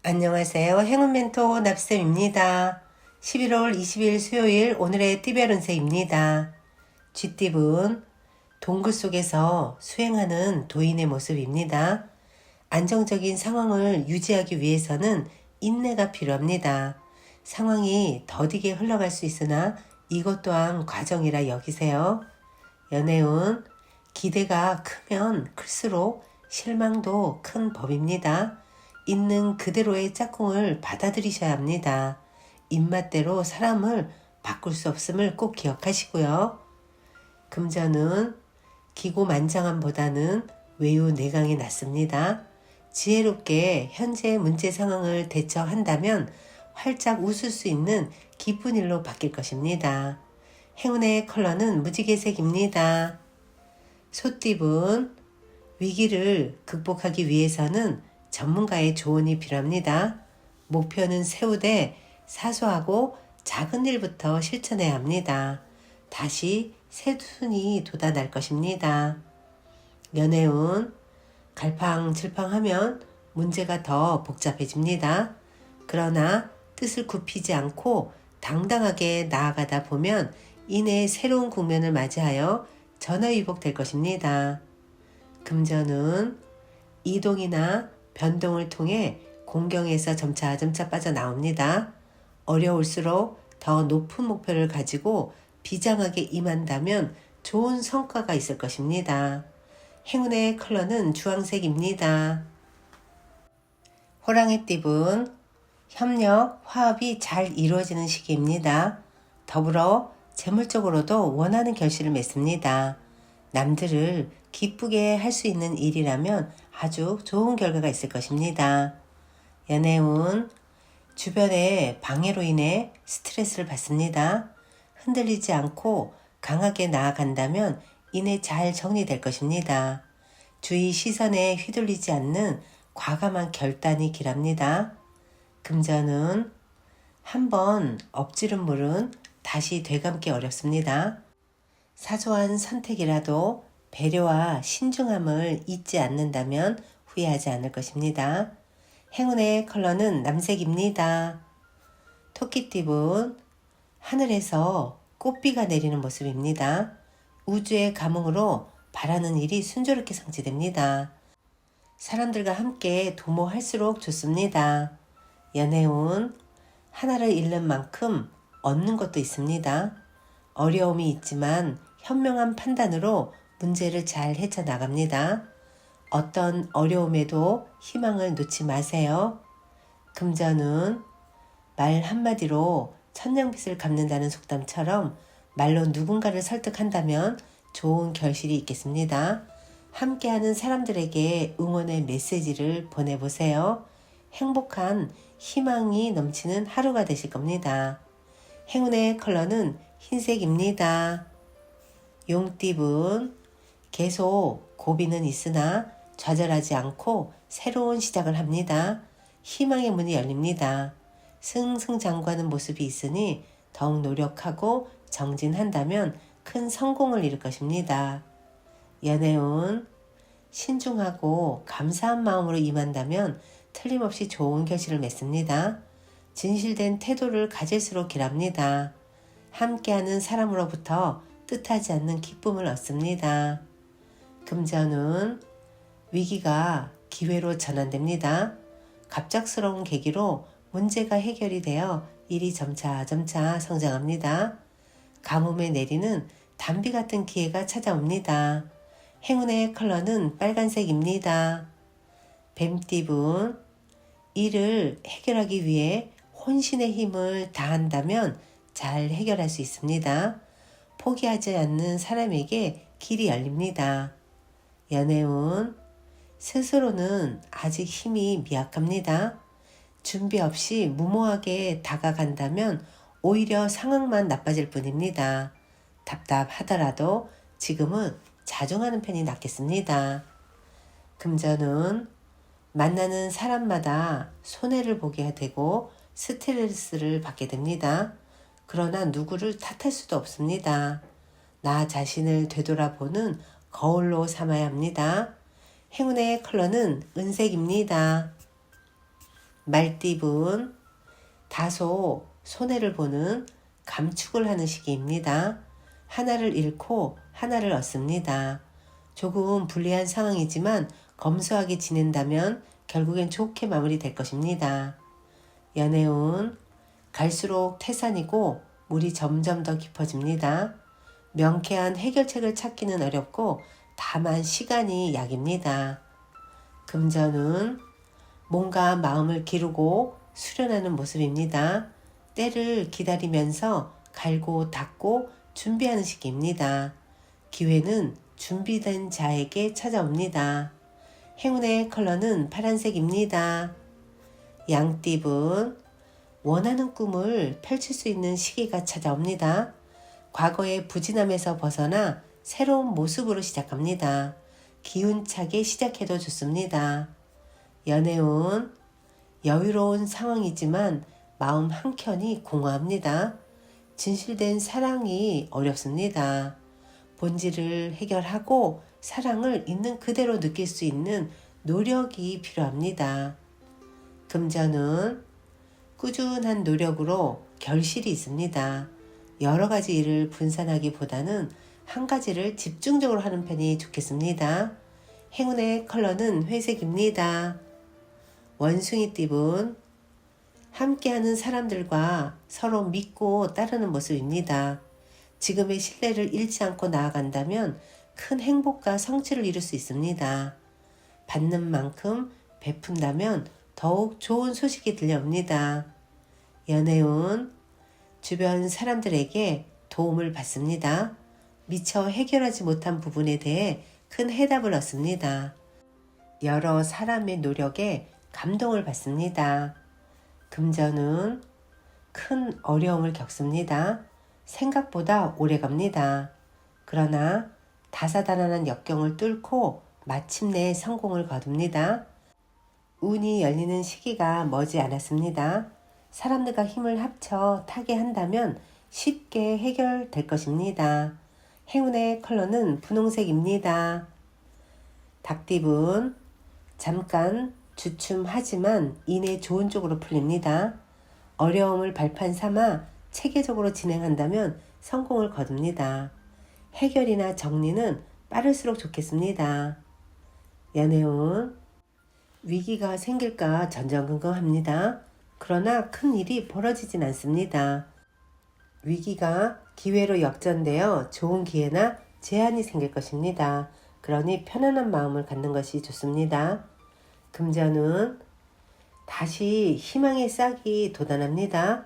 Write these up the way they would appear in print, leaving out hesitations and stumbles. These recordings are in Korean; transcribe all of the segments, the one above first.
안녕하세요. 행운 멘토 납쌤입니다. 11월 20일 수요일 오늘의 띠별 운세입니다. 쥐띠분 동굴 속에서 수행하는 도인의 모습입니다. 안정적인 상황을 유지하기 위해서는 인내가 필요합니다. 상황이 더디게 흘러갈 수 있으나 이것 또한 과정이라 여기세요. 연애운 기대가 크면 클수록 실망도 큰 법입니다. 있는 그대로의 짝꿍을 받아들이셔야 합니다. 입맛대로 사람을 바꿀 수 없음을 꼭 기억하시고요. 금전은 기고만장함보다는 외유내강이 낫습니다. 지혜롭게 현재 문제 상황을 대처한다면 활짝 웃을 수 있는 기쁜 일로 바뀔 것입니다. 행운의 컬러는 무지개색입니다. 소띠분 위기를 극복하기 위해서는 전문가의 조언이 필요합니다. 목표는 세우되 사소하고 작은 일부터 실천해야 합니다. 다시 새순이 돋아날 것입니다. 연애운 갈팡질팡하면 문제가 더 복잡해집니다. 그러나 뜻을 굽히지 않고 당당하게 나아가다 보면 이내 새로운 국면을 맞이하여 전화위복될 것입니다. 금전은 이동이나 변동을 통해 공경에서 점차 빠져나옵니다. 어려울수록 더 높은 목표를 가지고 비장하게 임한다면 좋은 성과가 있을 것입니다. 행운의 컬러는 주황색입니다. 호랑이 띠분 협력, 화합이 잘 이루어지는 시기입니다. 더불어 재물적으로도 원하는 결실을 맺습니다. 남들을 기쁘게 할 수 있는 일이라면 아주 좋은 결과가 있을 것입니다. 연애운 주변의 방해로 인해 스트레스를 받습니다. 흔들리지 않고 강하게 나아간다면 이내 잘 정리될 것입니다. 주위 시선에 휘둘리지 않는 과감한 결단이 길합니다. 금전은 한번 엎지른 물은 다시 되감기 어렵습니다. 사소한 선택이라도 배려와 신중함을 잊지 않는다면 후회하지 않을 것입니다. 행운의 컬러는 남색입니다. 토끼띠분 하늘에서 꽃비가 내리는 모습입니다. 우주의 감흥으로 바라는 일이 순조롭게 성취됩니다. 사람들과 함께 도모할수록 좋습니다. 연애운 하나를 잃는 만큼 얻는 것도 있습니다. 어려움이 있지만 현명한 판단으로 문제를 잘 헤쳐나갑니다. 어떤 어려움에도 희망을 놓지 마세요. 금전은 말 한마디로 천냥빚을 갚는다는 속담처럼 말로 누군가를 설득한다면 좋은 결실이 있겠습니다. 함께하는 사람들에게 응원의 메시지를 보내보세요. 행복한 희망이 넘치는 하루가 되실 겁니다. 행운의 컬러는 흰색입니다. 용띠분 계속 고비는 있으나 좌절하지 않고 새로운 시작을 합니다. 희망의 문이 열립니다. 승승장구하는 모습이 있으니 더욱 노력하고 정진한다면 큰 성공을 이룰 것입니다. 연애운 신중하고 감사한 마음으로 임한다면 틀림없이 좋은 결실을 맺습니다. 진실된 태도를 가질수록 길합니다. 함께하는 사람으로부터 뜻하지 않는 기쁨을 얻습니다. 금전은 위기가 기회로 전환됩니다. 갑작스러운 계기로 문제가 해결이 되어 일이 점차 성장합니다. 가뭄에 내리는 단비 같은 기회가 찾아옵니다. 행운의 컬러는 빨간색입니다. 뱀띠분 일을 해결하기 위해 혼신의 힘을 다한다면 잘 해결할 수 있습니다. 포기하지 않는 사람에게 길이 열립니다. 연애운 스스로는 아직 힘이 미약합니다. 준비 없이 무모하게 다가간다면 오히려 상황만 나빠질 뿐입니다. 답답하더라도 지금은 자중하는 편이 낫겠습니다. 금전은 만나는 사람마다 손해를 보게 되고 스트레스를 받게 됩니다. 그러나 누구를 탓할 수도 없습니다. 나 자신을 되돌아보는 거울로 삼아야 합니다. 행운의 컬러는 은색입니다. 말띠분 다소 손해를 보는 감축을 하는 시기입니다. 하나를 잃고 하나를 얻습니다. 조금 불리한 상황이지만 검소하게 지낸다면 결국엔 좋게 마무리될 것입니다. 연애운 갈수록 태산이고 물이 점점 더 깊어집니다. 명쾌한 해결책을 찾기는 어렵고 다만 시간이 약입니다. 금전운 뭔가 마음을 기르고 수련하는 모습입니다. 때를 기다리면서 갈고 닦고 준비하는 시기입니다. 기회는 준비된 자에게 찾아옵니다. 행운의 컬러는 파란색입니다. 양띠분 원하는 꿈을 펼칠 수 있는 시기가 찾아옵니다. 과거의 부진함에서 벗어나 새로운 모습으로 시작합니다. 기운차게 시작해도 좋습니다. 연애운 여유로운 상황이지만 마음 한켠이 공허합니다. 진실된 사랑이 어렵습니다. 본질을 해결하고 사랑을 있는 그대로 느낄 수 있는 노력이 필요합니다. 금전은 꾸준한 노력으로 결실이 있습니다. 여러 가지 일을 분산하기보다는 한 가지를 집중적으로 하는 편이 좋겠습니다. 행운의 컬러는 회색입니다. 원숭이띠분 함께하는 사람들과 서로 믿고 따르는 모습입니다. 지금의 신뢰를 잃지 않고 나아간다면 큰 행복과 성취를 이룰 수 있습니다. 받는 만큼 베푼다면 더욱 좋은 소식이 들려옵니다. 연애운 주변 사람들에게 도움을 받습니다. 미처 해결하지 못한 부분에 대해 큰 해답을 얻습니다. 여러 사람의 노력에 감동을 받습니다. 금전은 큰 어려움을 겪습니다. 생각보다 오래 갑니다. 그러나 다사다난한 역경을 뚫고 마침내 성공을 거둡니다. 운이 열리는 시기가 머지 않았습니다. 사람들과 힘을 합쳐 타게 한다면 쉽게 해결될 것입니다. 행운의 컬러는 분홍색입니다. 닭띠분 잠깐 주춤하지만 이내 좋은 쪽으로 풀립니다. 어려움을 발판 삼아 체계적으로 진행한다면 성공을 거둡니다. 해결이나 정리는 빠를수록 좋겠습니다. 연애운 위기가 생길까 전전긍긍합니다. 그러나 큰 일이 벌어지진 않습니다. 위기가 기회로 역전되어 좋은 기회나 제한이 생길 것입니다. 그러니 편안한 마음을 갖는 것이 좋습니다. 금전은 다시 희망의 싹이 돋아납니다.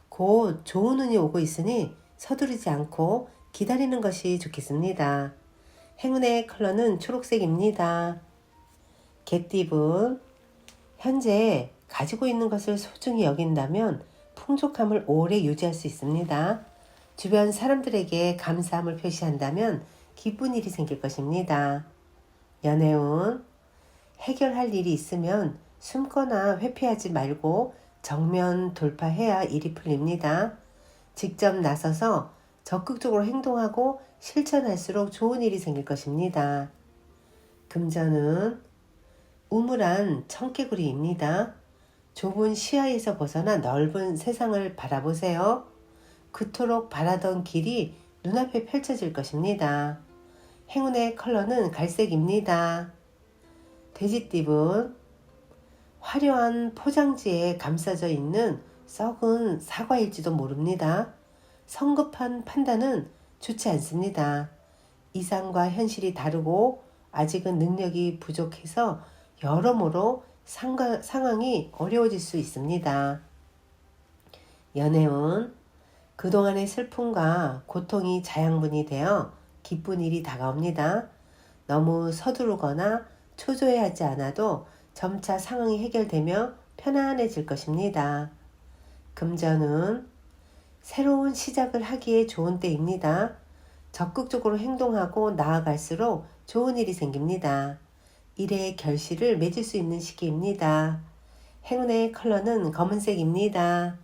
곧 좋은 운이 오고 있으니 서두르지 않고 기다리는 것이 좋겠습니다. 행운의 컬러는 초록색입니다. 개띠분 현재 가지고 있는 것을 소중히 여긴다면 풍족함을 오래 유지할 수 있습니다. 주변 사람들에게 감사함을 표시한다면 기쁜 일이 생길 것입니다. 연애운 해결할 일이 있으면 숨거나 회피하지 말고 정면 돌파해야 일이 풀립니다. 직접 나서서 적극적으로 행동하고 실천할수록 좋은 일이 생길 것입니다. 금전은 우물한 청개구리입니다. 좁은 시야에서 벗어나 넓은 세상을 바라보세요. 그토록 바라던 길이 눈앞에 펼쳐질 것입니다. 행운의 컬러는 갈색입니다. 돼지띠분 화려한 포장지에 감싸져 있는 썩은 사과일지도 모릅니다. 성급한 판단은 좋지 않습니다. 이상과 현실이 다르고 아직은 능력이 부족해서 여러모로 상황이 어려워질 수 있습니다. 연애운 그동안의 슬픔과 고통이 자양분이 되어 기쁜 일이 다가옵니다. 너무 서두르거나 초조해하지 않아도 점차 상황이 해결되며 편안해질 것입니다. 금전은 새로운 시작을 하기에 좋은 때입니다. 적극적으로 행동하고 나아갈수록 좋은 일이 생깁니다. 일의 결실을 맺을 수 있는 시기입니다. 행운의 컬러는 검은색입니다.